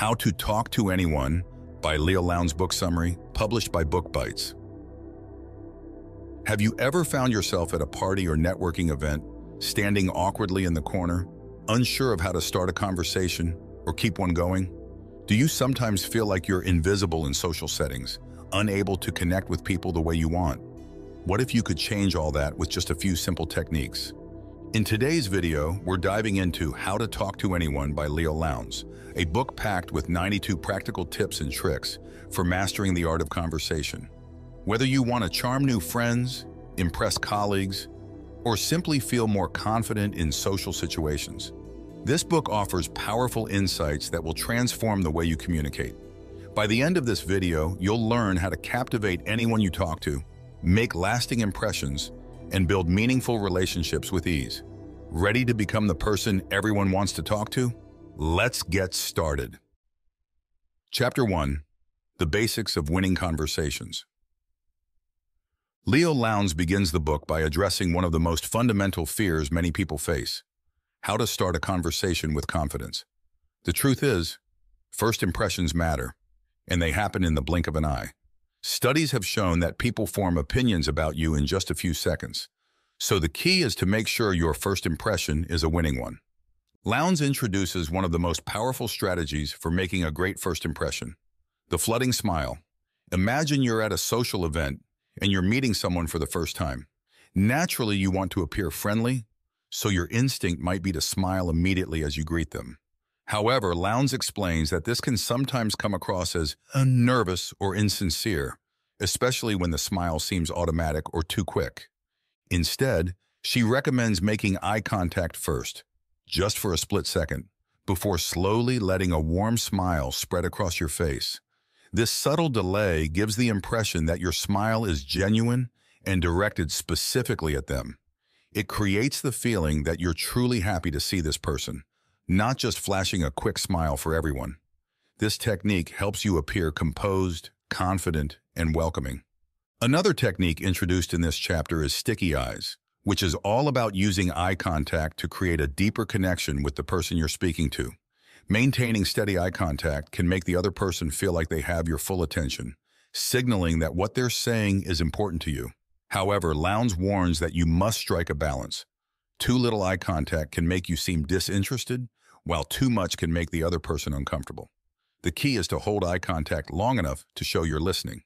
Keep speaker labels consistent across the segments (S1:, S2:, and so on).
S1: How to Talk to Anyone by Leil Lowndes book summary, published by Book Bites. Have you ever found yourself at a party or networking event, standing awkwardly in the corner, unsure of how to start a conversation or keep one going? Do you sometimes feel like you're invisible in social settings, unable to connect with people the way you want? What if you could change all that with just a few simple techniques? In today's video, we're diving into How to Talk to Anyone by Leil Lowndes, a book packed with 92 practical tips and tricks for mastering the art of conversation. Whether you want to charm new friends, impress colleagues, or simply feel more confident in social situations, this book offers powerful insights that will transform the way you communicate. By the end of this video, you'll learn how to captivate anyone you talk to, make lasting impressions, and build meaningful relationships with ease. Ready to become the person everyone wants to talk to? Let's get started. Chapter 1. The Basics of Winning Conversations. Leil Lowndes begins the book by addressing one of the most fundamental fears many people face: how to start a conversation with confidence. The truth is, first impressions matter, and they happen in the blink of an eye. Studies have shown that people form opinions about you in just a few seconds. So the key is to make sure your first impression is a winning one. Lowndes introduces one of the most powerful strategies for making a great first impression: the flooding smile. Imagine you're at a social event and you're meeting someone for the first time. Naturally, you want to appear friendly, so your instinct might be to smile immediately as you greet them. However, Lowndes explains that this can sometimes come across as nervous or insincere, especially when the smile seems automatic or too quick. Instead, she recommends making eye contact first, just for a split second, before slowly letting a warm smile spread across your face. This subtle delay gives the impression that your smile is genuine and directed specifically at them. It creates the feeling that you're truly happy to see this person, not just flashing a quick smile for everyone. This technique helps you appear composed, confident, and welcoming. Another technique introduced in this chapter is sticky eyes, which is all about using eye contact to create a deeper connection with the person you're speaking to. Maintaining steady eye contact can make the other person feel like they have your full attention, signaling that what they're saying is important to you. However, Lowndes warns that you must strike a balance. Too little eye contact can make you seem disinterested, while too much can make the other person uncomfortable. The key is to hold eye contact long enough to show you're listening,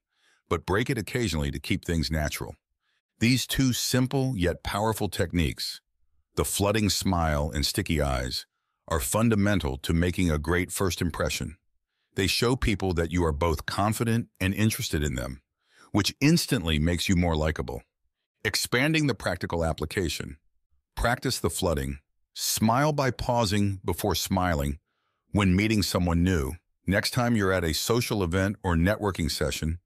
S1: but break it occasionally to keep things natural. These two simple yet powerful techniques, the flooding smile and sticky eyes, are fundamental to making a great first impression. They show people that you are both confident and interested in them, which instantly makes you more likable. Expanding the practical application. Practice the flooding. Smile by pausing before smiling when meeting someone new. Next time you're at a social event or networking session,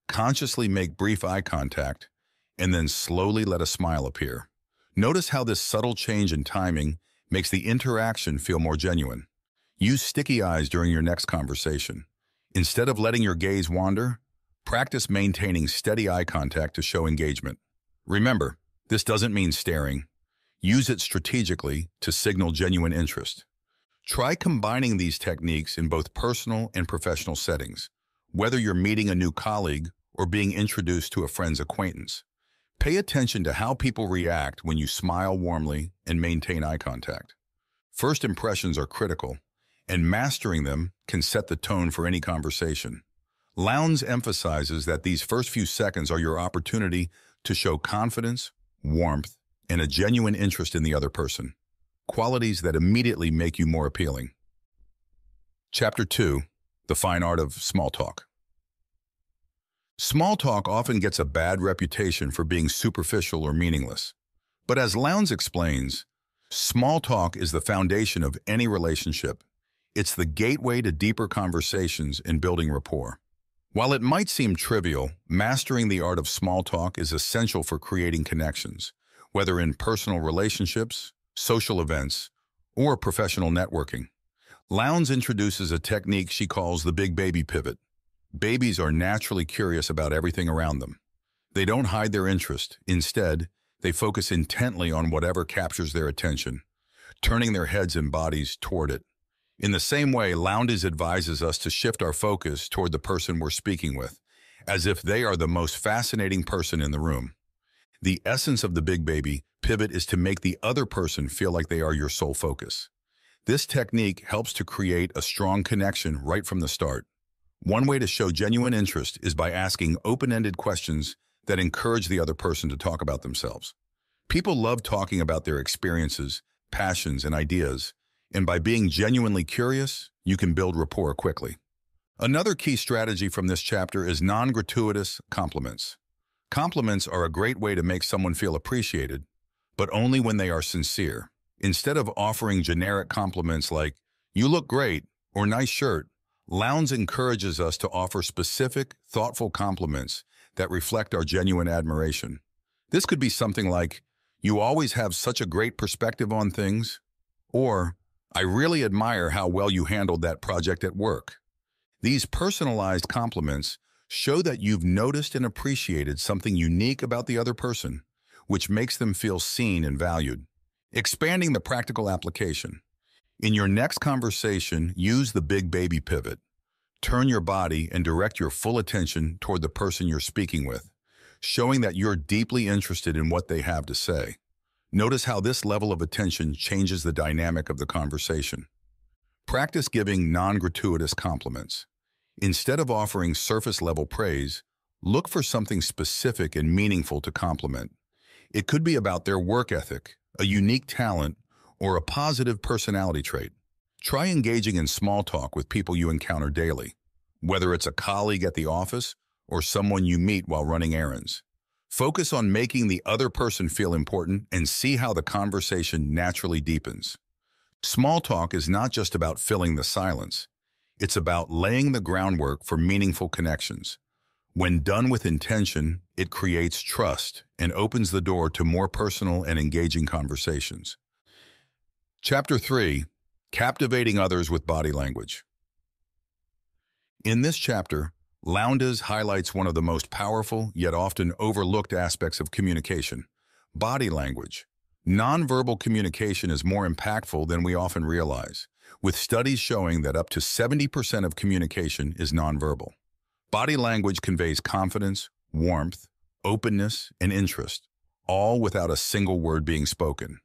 S1: consciously make brief eye contact and then slowly let a smile appear. Notice how this subtle change in timing makes the interaction feel more genuine. Use sticky eyes during your next conversation. Instead of letting your gaze wander, practice maintaining steady eye contact to show engagement. Remember, this doesn't mean staring. Use it strategically to signal genuine interest. Try combining these techniques in both personal and professional settings, whether you're meeting a new colleague or being introduced to a friend's acquaintance. Pay attention to how people react when you smile warmly and maintain eye contact. First impressions are critical, and mastering them can set the tone for any conversation. Lowndes emphasizes that these first few seconds are your opportunity to show confidence, warmth, and a genuine interest in the other person, qualities that immediately make you more appealing. Chapter 2. The Fine Art of Small Talk. Small talk often gets a bad reputation for being superficial or meaningless. But as Lowndes explains, small talk is the foundation of any relationship. It's the gateway to deeper conversations and building rapport. While it might seem trivial, mastering the art of small talk is essential for creating connections, whether in personal relationships, social events, or professional networking. Lowndes introduces a technique she calls the big baby pivot. Babies are naturally curious about everything around them. They don't hide their interest. Instead, they focus intently on whatever captures their attention, turning their heads and bodies toward it. In the same way, Lowndes advises us to shift our focus toward the person we're speaking with, as if they are the most fascinating person in the room. The essence of the big baby pivot is to make the other person feel like they are your sole focus. This technique helps to create a strong connection right from the start. One way to show genuine interest is by asking open-ended questions that encourage the other person to talk about themselves. People love talking about their experiences, passions, and ideas, and by being genuinely curious, you can build rapport quickly. Another key strategy from this chapter is non-gratuitous compliments. Compliments are a great way to make someone feel appreciated, but only when they are sincere. Instead of offering generic compliments like, "You look great," or "nice shirt," Lowndes encourages us to offer specific, thoughtful compliments that reflect our genuine admiration. This could be something like, "You always have such a great perspective on things," or "I really admire how well you handled that project at work." These personalized compliments show that you've noticed and appreciated something unique about the other person, which makes them feel seen and valued. Expanding the practical application. In your next conversation, use the big baby pivot. Turn your body and direct your full attention toward the person you're speaking with, showing that you're deeply interested in what they have to say. Notice how this level of attention changes the dynamic of the conversation. Practice giving non-gratuitous compliments. Instead of offering surface-level praise, look for something specific and meaningful to compliment. It could be about their work ethic, a unique talent, or a positive personality trait. Try engaging in small talk with people you encounter daily, whether it's a colleague at the office or someone you meet while running errands. Focus on making the other person feel important and see how the conversation naturally deepens. Small talk is not just about filling the silence. It's about laying the groundwork for meaningful connections. When done with intention, it creates trust and opens the door to more personal and engaging conversations. Chapter 3. Captivating Others with Body Language. In this chapter, Lowndes highlights one of the most powerful yet often overlooked aspects of communication: body language. Nonverbal communication is more impactful than we often realize, with studies showing that up to 70% of communication is nonverbal. Body language conveys confidence, warmth, openness, and interest, all without a single word being spoken.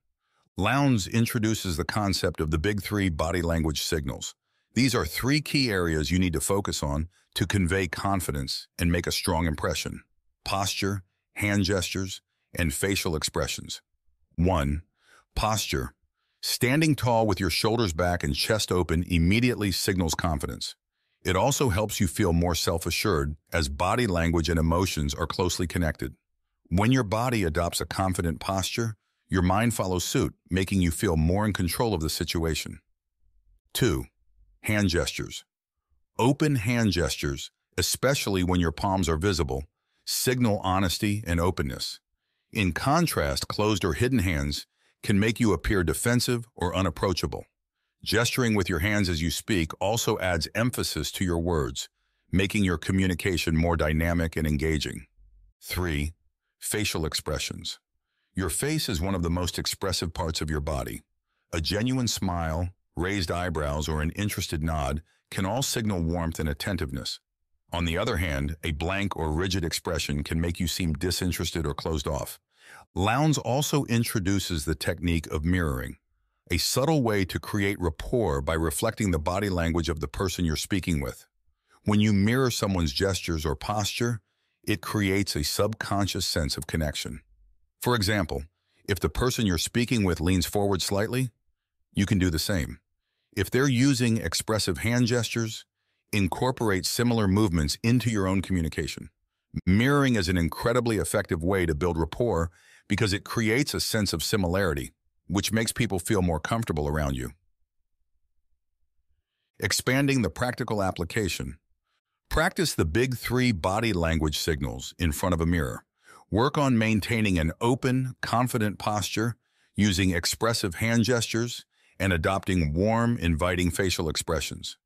S1: Lowndes introduces the concept of the big three body language signals. These are three key areas you need to focus on to convey confidence and make a strong impression: posture, hand gestures, and facial expressions. 1. Posture. Standing tall with your shoulders back and chest open immediately signals confidence. It also helps you feel more self-assured, as body language and emotions are closely connected. When your body adopts a confident posture, your mind follows suit, making you feel more in control of the situation. 2. Hand gestures. Open hand gestures, especially when your palms are visible, signal honesty and openness. In contrast, closed or hidden hands can make you appear defensive or unapproachable. Gesturing with your hands as you speak also adds emphasis to your words, making your communication more dynamic and engaging. 3. Facial expressions. Your face is one of the most expressive parts of your body. A genuine smile, raised eyebrows, or an interested nod can all signal warmth and attentiveness. On the other hand, a blank or rigid expression can make you seem disinterested or closed off. Lowndes also introduces the technique of mirroring, a subtle way to create rapport by reflecting the body language of the person you're speaking with. When you mirror someone's gestures or posture, it creates a subconscious sense of connection. For example, if the person you're speaking with leans forward slightly, you can do the same. If they're using expressive hand gestures, incorporate similar movements into your own communication. Mirroring is an incredibly effective way to build rapport because it creates a sense of similarity, which makes people feel more comfortable around you. Expanding the practical application. Practice the big three body language signals in front of a mirror. Work on maintaining an open, confident posture, using expressive hand gestures, and adopting warm, inviting facial expressions.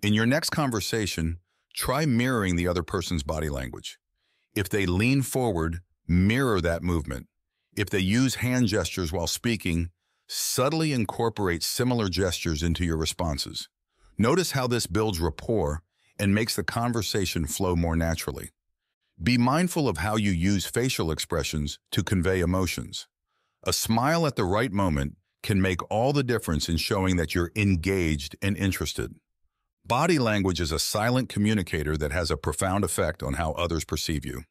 S1: In your next conversation, try mirroring the other person's body language. If they lean forward, mirror that movement. If they use hand gestures while speaking, subtly incorporate similar gestures into your responses. Notice how this builds rapport and makes the conversation flow more naturally. Be mindful of how you use facial expressions to convey emotions. A smile at the right moment can make all the difference in showing that you're engaged and interested. Body language is a silent communicator that has a profound effect on how others perceive you.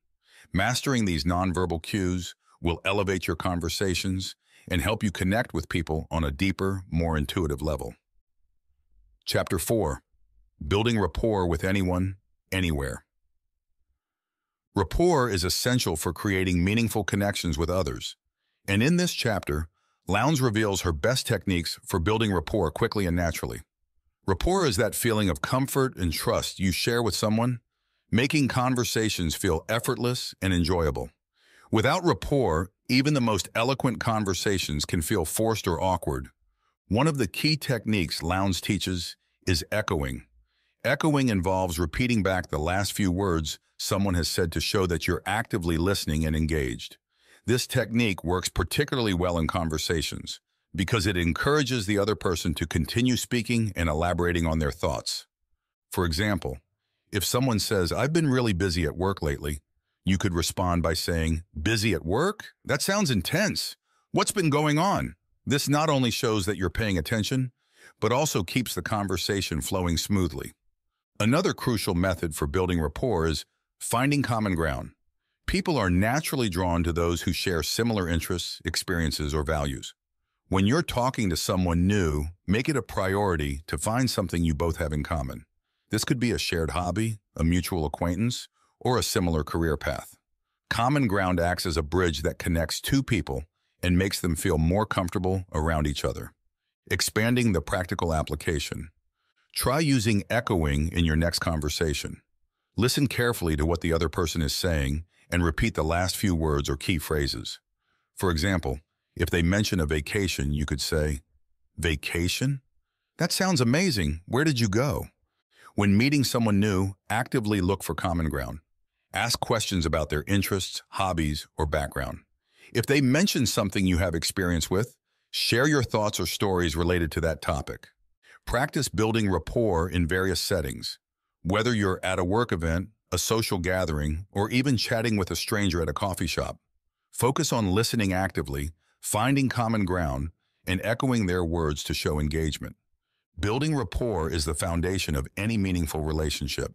S1: Mastering these nonverbal cues will elevate your conversations and help you connect with people on a deeper, more intuitive level. Chapter 4. Building rapport with anyone, anywhere. Rapport is essential for creating meaningful connections with others. And in this chapter, Lowndes reveals her best techniques for building rapport quickly and naturally. Rapport is that feeling of comfort and trust you share with someone, making conversations feel effortless and enjoyable. Without rapport, even the most eloquent conversations can feel forced or awkward. One of the key techniques Lowndes teaches is echoing. Echoing involves repeating back the last few words someone has said to show that you're actively listening and engaged. This technique works particularly well in conversations because it encourages the other person to continue speaking and elaborating on their thoughts. For example, if someone says, "I've been really busy at work lately," you could respond by saying, "Busy at work? That sounds intense. What's been going on?" This not only shows that you're paying attention, but also keeps the conversation flowing smoothly. Another crucial method for building rapport is finding common ground. People are naturally drawn to those who share similar interests, experiences, or values. When you're talking to someone new, make it a priority to find something you both have in common. This could be a shared hobby, a mutual acquaintance, or a similar career path. Common ground acts as a bridge that connects two people and makes them feel more comfortable around each other. Expanding the practical application. Try using echoing in your next conversation. Listen carefully to what the other person is saying and repeat the last few words or key phrases. For example, if they mention a vacation, you could say, "Vacation? That sounds amazing. Where did you go?" When meeting someone new, actively look for common ground. Ask questions about their interests, hobbies, or background. If they mention something you have experience with, share your thoughts or stories related to that topic. Practice building rapport in various settings. Whether you're at a work event, a social gathering, or even chatting with a stranger at a coffee shop, focus on listening actively, finding common ground, and echoing their words to show engagement. Building rapport is the foundation of any meaningful relationship.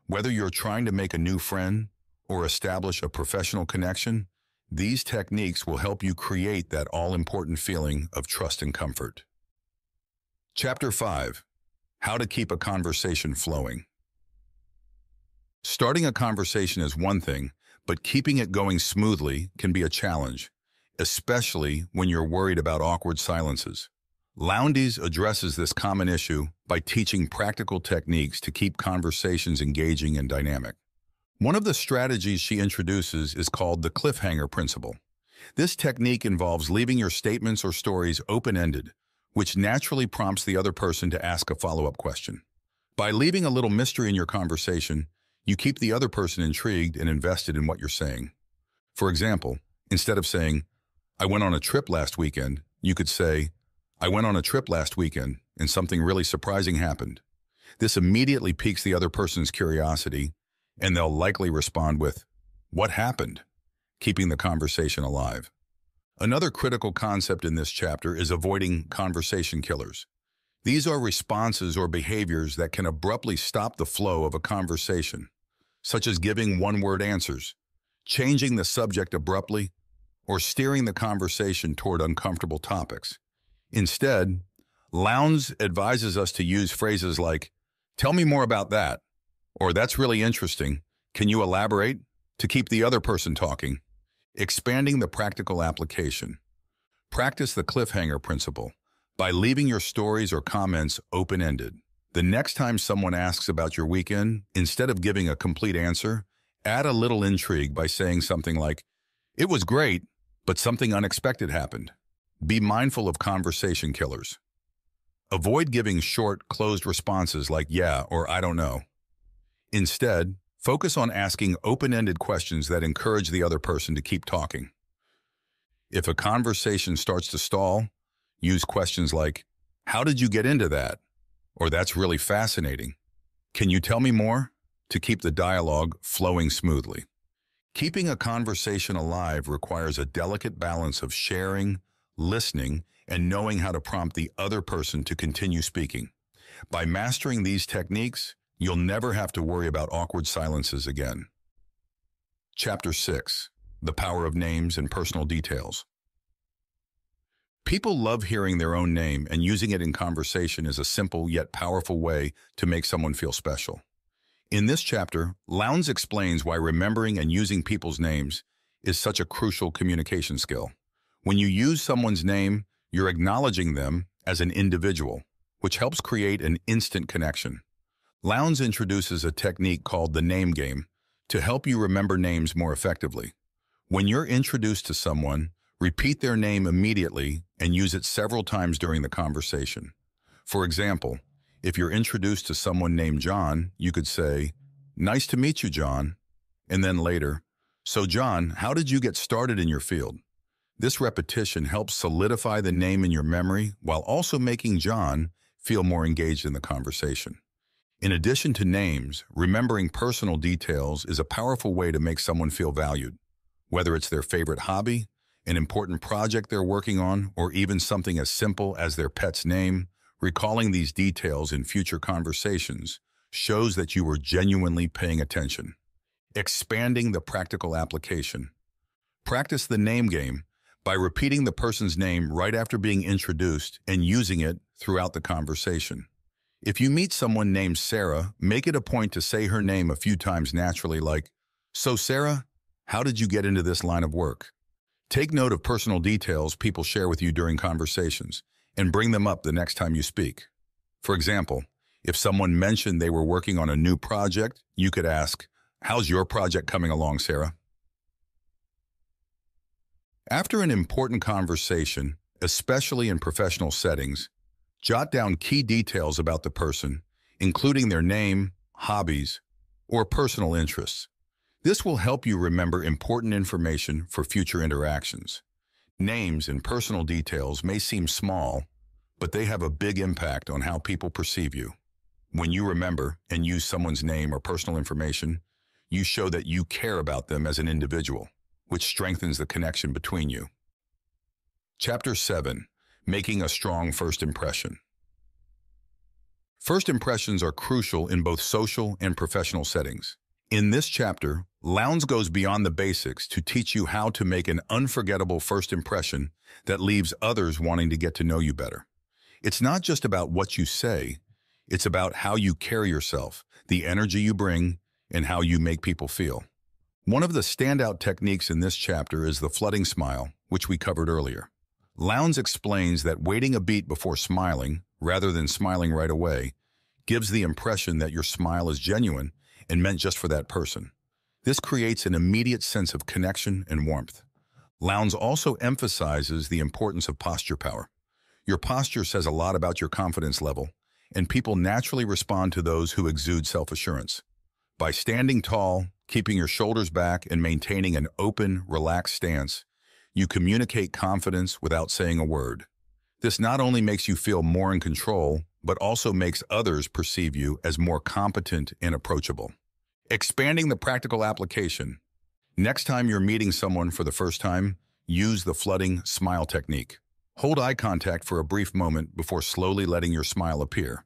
S1: Whether you're trying to make a new friend or establish a professional connection, these techniques will help you create that all-important feeling of trust and comfort. Chapter 5. How to keep a conversation flowing. Starting a conversation is one thing, but keeping it going smoothly can be a challenge, especially when you're worried about awkward silences. Lowndes addresses this common issue by teaching practical techniques to keep conversations engaging and dynamic. One of the strategies she introduces is called the cliffhanger principle. This technique involves leaving your statements or stories open-ended, which naturally prompts the other person to ask a follow-up question. By leaving a little mystery in your conversation, you keep the other person intrigued and invested in what you're saying. For example, instead of saying, "I went on a trip last weekend," you could say, "I went on a trip last weekend and something really surprising happened." This immediately piques the other person's curiosity, and they'll likely respond with, "What happened?" keeping the conversation alive. Another critical concept in this chapter is avoiding conversation killers. These are responses or behaviors that can abruptly stop the flow of a conversation, such as giving one-word answers, changing the subject abruptly, or steering the conversation toward uncomfortable topics. Instead, Lowndes advises us to use phrases like, "Tell me more about that," or "That's really interesting. Can you elaborate?" to keep the other person talking. Expanding the practical application. Practice the cliffhanger principle by leaving your stories or comments open-ended. The next time someone asks about your weekend, instead of giving a complete answer, add a little intrigue by saying something like, "It was great, but something unexpected happened." Be mindful of conversation killers. Avoid giving short, closed responses like "yeah" or "I don't know." Instead, focus on asking open-ended questions that encourage the other person to keep talking. If a conversation starts to stall, use questions like, "How did you get into that?" or "That's really fascinating. Can you tell me more?" to keep the dialogue flowing smoothly. Keeping a conversation alive requires a delicate balance of sharing, listening, and knowing how to prompt the other person to continue speaking. By mastering these techniques, you'll never have to worry about awkward silences again. Chapter 6. The Power of Names and Personal Details. People love hearing their own name, and using it in conversation is a simple yet powerful way to make someone feel special. In this chapter, Lowndes explains why remembering and using people's names is such a crucial communication skill. When you use someone's name, you're acknowledging them as an individual, which helps create an instant connection. Lowndes introduces a technique called the name game to help you remember names more effectively. When you're introduced to someone, repeat their name immediately and use it several times during the conversation. For example, if you're introduced to someone named John, you could say, "Nice to meet you, John." And then later, "So John, how did you get started in your field?" This repetition helps solidify the name in your memory while also making John feel more engaged in the conversation. In addition to names, remembering personal details is a powerful way to make someone feel valued. Whether it's their favorite hobby, an important project they're working on, or even something as simple as their pet's name, recalling these details in future conversations shows that you were genuinely paying attention. Expanding the practical application. Practice the name game by repeating the person's name right after being introduced and using it throughout the conversation. If you meet someone named Sarah, make it a point to say her name a few times naturally, like, "So Sarah, how did you get into this line of work?" Take note of personal details people share with you during conversations and bring them up the next time you speak. For example, if someone mentioned they were working on a new project, you could ask, "How's your project coming along, Sarah?" After an important conversation, especially in professional settings, jot down key details about the person, including their name, hobbies, or personal interests. This will help you remember important information for future interactions. Names and personal details may seem small, but they have a big impact on how people perceive you. When you remember and use someone's name or personal information, you show that you care about them as an individual, which strengthens the connection between you. Chapter 7. Making a strong first impression. First impressions are crucial in both social and professional settings. In this chapter, Lowndes goes beyond the basics to teach you how to make an unforgettable first impression that leaves others wanting to get to know you better. It's not just about what you say, it's about how you carry yourself, the energy you bring, and how you make people feel. One of the standout techniques in this chapter is the flooding smile, which we covered earlier. Lowndes explains that waiting a beat before smiling, rather than smiling right away, gives the impression that your smile is genuine and meant just for that person. This creates an immediate sense of connection and warmth. Lowndes also emphasizes the importance of posture power. Your posture says a lot about your confidence level, and people naturally respond to those who exude self-assurance. By standing tall, keeping your shoulders back, and maintaining an open, relaxed stance, you communicate confidence without saying a word. This not only makes you feel more in control, but also makes others perceive you as more competent and approachable. Expanding the practical application. Next time you're meeting someone for the first time, use the flooding smile technique. Hold eye contact for a brief moment before slowly letting your smile appear.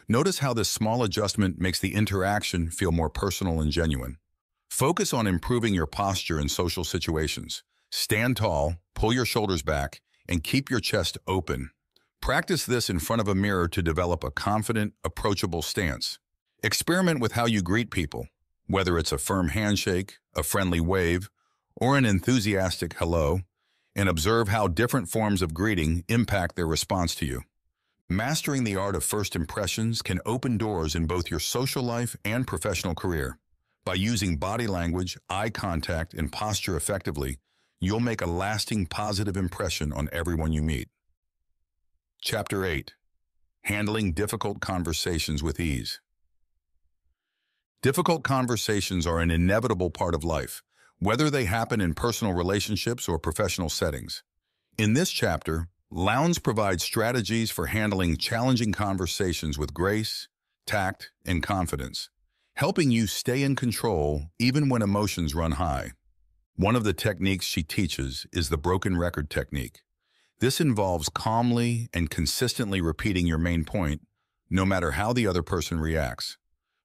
S1: Notice how this small adjustment makes the interaction feel more personal and genuine. Focus on improving your posture in social situations. Stand tall, pull your shoulders back, and keep your chest open. Practice this in front of a mirror to develop a confident, approachable stance. Experiment with how you greet people, whether it's a firm handshake, a friendly wave, or an enthusiastic hello, and observe how different forms of greeting impact their response to you. Mastering the art of first impressions can open doors in both your social life and professional career. By using body language, eye contact, and posture effectively, you'll make a lasting positive impression on everyone you meet. Chapter 8. Handling difficult conversations with ease. Difficult conversations are an inevitable part of life, whether they happen in personal relationships or professional settings. In this chapter, Lowndes provides strategies for handling challenging conversations with grace, tact, and confidence, helping you stay in control even when emotions run high. One of the techniques she teaches is the broken record technique. This involves calmly and consistently repeating your main point, no matter how the other person reacts.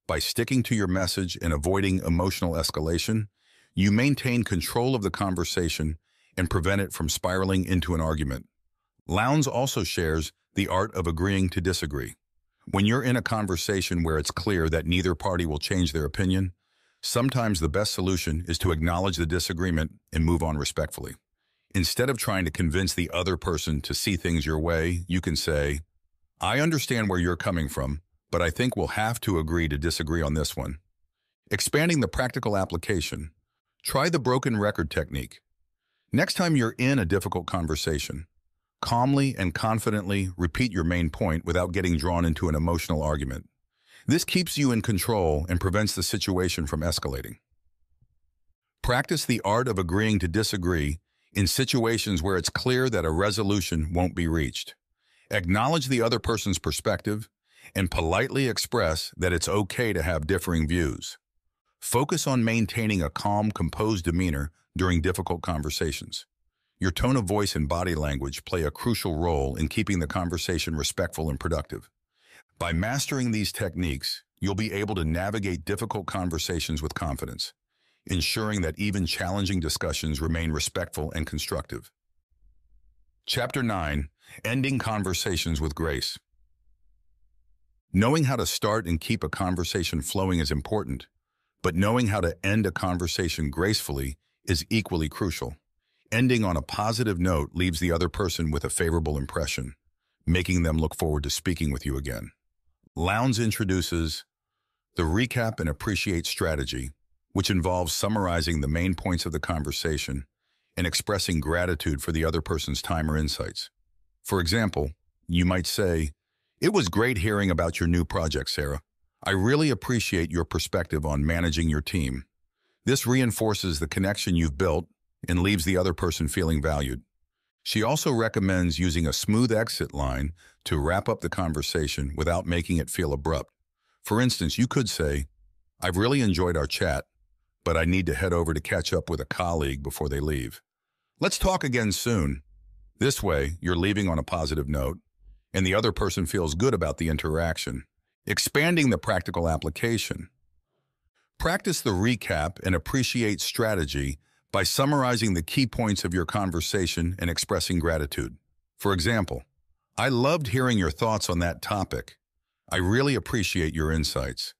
S1: By sticking to your message and avoiding emotional escalation, you maintain control of the conversation and prevent it from spiraling into an argument. Lowndes also shares the art of agreeing to disagree. When you're in a conversation where it's clear that neither party will change their opinion, sometimes the best solution is to acknowledge the disagreement and move on respectfully. Instead of trying to convince the other person to see things your way, you can say, "I understand where you're coming from, but I think we'll have to agree to disagree on this one." Expanding the practical application, try the broken record technique. Next time you're in a difficult conversation, calmly and confidently repeat your main point without getting drawn into an emotional argument. This keeps you in control and prevents the situation from escalating. Practice the art of agreeing to disagree in situations where it's clear that a resolution won't be reached. Acknowledge the other person's perspective and politely express that it's okay to have differing views. Focus on maintaining a calm, composed demeanor during difficult conversations. Your tone of voice and body language play a crucial role in keeping the conversation respectful and productive. By mastering these techniques, you'll be able to navigate difficult conversations with confidence, ensuring that even challenging discussions remain respectful and constructive. Chapter 9, Ending Conversations with Grace. Knowing how to start and keep a conversation flowing is important, but knowing how to end a conversation gracefully is equally crucial. Ending on a positive note leaves the other person with a favorable impression, making them look forward to speaking with you again. Lowndes introduces the recap and appreciate strategy, which involves summarizing the main points of the conversation and expressing gratitude for the other person's time or insights. For example, you might say, "It was great hearing about your new project, Sarah. I really appreciate your perspective on managing your team." This reinforces the connection you've built and leaves the other person feeling valued. She also recommends using a smooth exit line to wrap up the conversation without making it feel abrupt. For instance, you could say, "I've really enjoyed our chat, but I need to head over to catch up with a colleague before they leave. Let's talk again soon." This way, you're leaving on a positive note, and the other person feels good about the interaction. Expanding the practical application. Practice the recap and appreciate strategy by summarizing the key points of your conversation and expressing gratitude. For example, "I loved hearing your thoughts on that topic. I really appreciate your insights."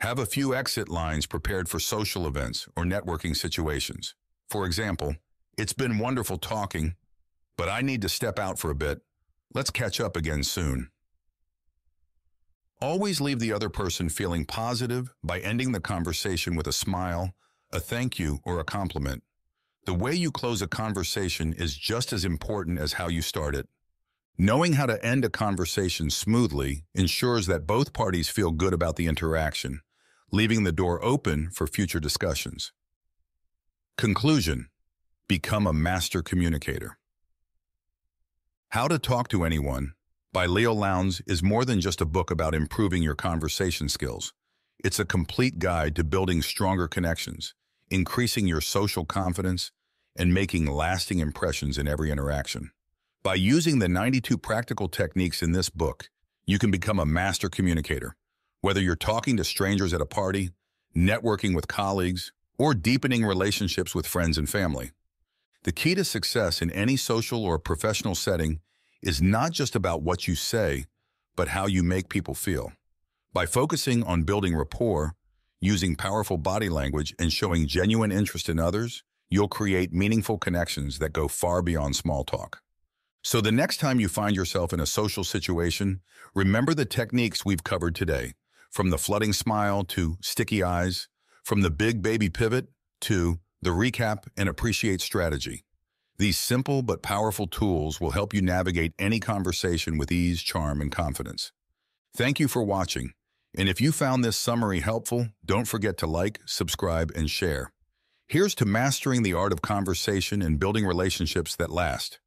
S1: Have a few exit lines prepared for social events or networking situations. For example, "It's been wonderful talking, but I need to step out for a bit. Let's catch up again soon." Always leave the other person feeling positive by ending the conversation with a smile, a thank you, or a compliment. The way you close a conversation is just as important as how you start it. Knowing how to end a conversation smoothly ensures that both parties feel good about the interaction, leaving the door open for future discussions. Conclusion: become a master communicator. How to Talk to Anyone by Leil Lowndes is more than just a book about improving your conversation skills. It's a complete guide to building stronger connections, increasing your social confidence, and making lasting impressions in every interaction. By using the 92 practical techniques in this book, you can become a master communicator. Whether you're talking to strangers at a party, networking with colleagues, or deepening relationships with friends and family. The key to success in any social or professional setting is not just about what you say, but how you make people feel. By focusing on building rapport, using powerful body language, and showing genuine interest in others, you'll create meaningful connections that go far beyond small talk. So the next time you find yourself in a social situation, remember the techniques we've covered today, from the flooding smile to sticky eyes, from the big baby pivot to the recap and appreciate strategy. These simple but powerful tools will help you navigate any conversation with ease, charm, and confidence. Thank you for watching. And if you found this summary helpful, don't forget to like, subscribe, and share. Here's to mastering the art of conversation and building relationships that last.